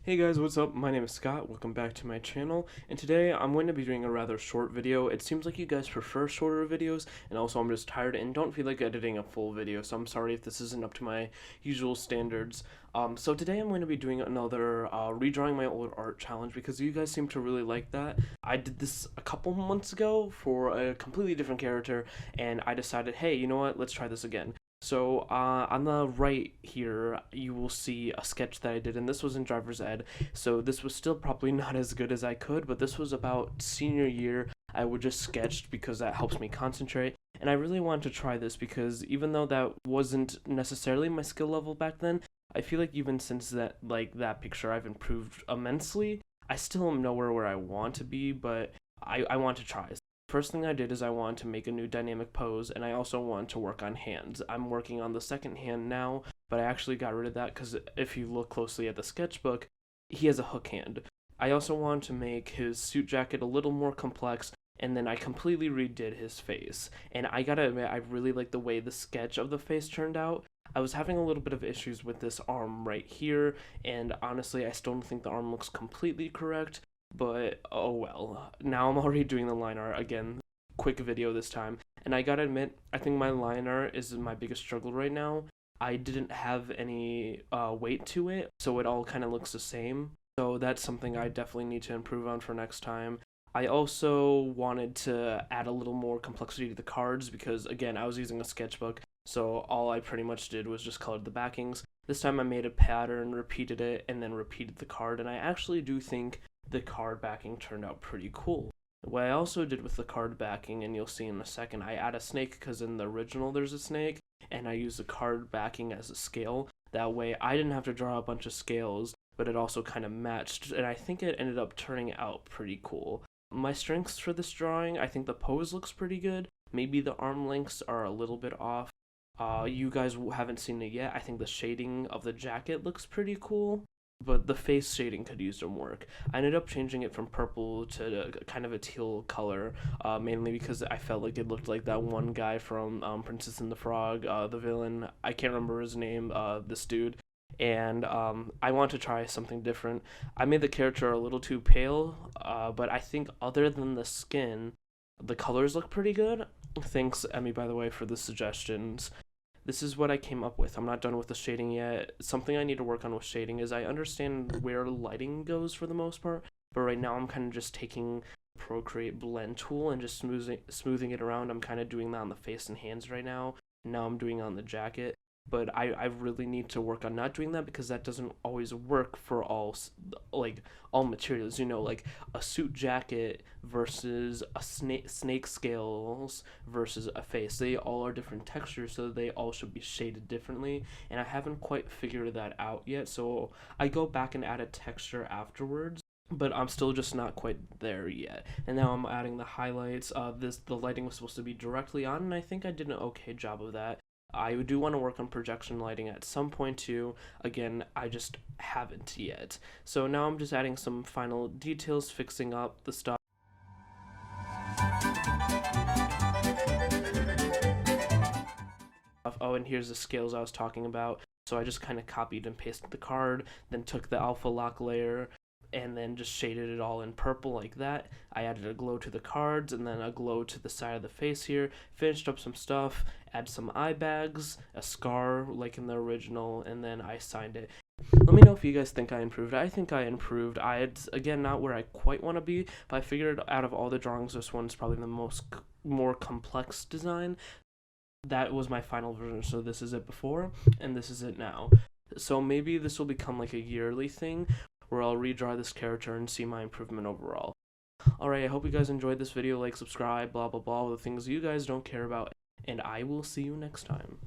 Hey guys, what's up? My name is Scott, welcome back to my channel, and today I'm going to be doing a rather short video. It seems like you guys prefer shorter videos, and also I'm just tired and don't feel like editing a full video, so I'm sorry if this isn't up to my usual standards. So today I'm going to be doing another redrawing my old art challenge because you guys seem to really like that. I did this a couple months ago for a completely different character, and I decided, hey, you know what, let's try this again. So on the right here, you will see a sketch that I did, and this was in driver's ed. So this was still probably not as good as I could, but this was about senior year. I would just sketch because that helps me concentrate. And I really wanted to try this because even though that wasn't necessarily my skill level back then, I feel like even since that picture I've improved immensely. I still am nowhere where I want to be, but I want to try. First thing I did is I wanted to make a new dynamic pose, and I also wanted to work on hands. I'm working on the second hand now, but I actually got rid of that because if you look closely at the sketchbook, he has a hook hand. I also wanted to make his suit jacket a little more complex, and then I completely redid his face. And I gotta admit, I really like the way the sketch of the face turned out. I was having a little bit of issues with this arm right here, and honestly, I still don't think the arm looks completely correct. But oh well, now I'm already doing the line art again, quick video this time, and I gotta admit, I think my line art is my biggest struggle right now. I didn't have any weight to it, so it all kind of looks the same, so that's something I definitely need to improve on for next time. I also wanted to add a little more complexity to the cards because, again, I was using a sketchbook, so all I pretty much did was just colored the backings. This time I made a pattern, repeated it, and then repeated the card, and I actually do think the card backing turned out pretty cool. What I also did with the card backing, and you'll see in a second, I add a snake because in the original there's a snake, and I use the card backing as a scale. That way I didn't have to draw a bunch of scales, but it also kind of matched, and I think it ended up turning out pretty cool. My strengths for this drawing, I think the pose looks pretty good. Maybe the arm lengths are a little bit off. You guys haven't seen it yet. I think the shading of the jacket looks pretty cool, but the face shading could use some work. I ended up changing it from purple to kind of a teal color, mainly because I felt like it looked like that one guy from Princess and the Frog, the villain. I can't remember his name, this dude. And I want to try something different. I made the character a little too pale, but I think other than the skin, the colors look pretty good. Thanks, Emmy, by the way, for the suggestions. This is what I came up with. I'm not done with the shading yet. Something I need to work on with shading is I understand where lighting goes for the most part, but right now I'm kind of just taking Procreate blend tool and just smoothing it around. I'm kind of doing that on the face and hands right now. Now I'm doing it on the jacket. But I really need to work on not doing that because that doesn't always work for all materials. You know, like a suit jacket versus a snake scales versus a face. They all are different textures, so they all should be shaded differently. And I haven't quite figured that out yet, so I go back and add a texture afterwards. But I'm still just not quite there yet. And now I'm adding the highlights. The lighting was supposed to be directly on, and I think I did an okay job of that. I do want to work on projection lighting at some point too. Again, I just haven't yet. So now I'm just adding some final details, fixing up the stuff. Oh, and here's the scales I was talking about. So I just kind of copied and pasted the card, then took the alpha lock layer, and then just shaded it all in purple like that. I added a glow to the cards and then a glow to the side of the face here, finished up some stuff, add some eye bags, a scar like in the original, and then I signed it. Let me know if you guys think I improved. I think I improved. It's again not where I quite want to be, but I figured out of all the drawings this one's probably the more complex design. That was my final version, so this is it before and this is it now. So maybe this will become like a yearly thing where I'll redraw this character and see my improvement overall. Alright, I hope you guys enjoyed this video, like, subscribe, blah blah blah, the things you guys don't care about, and I will see you next time.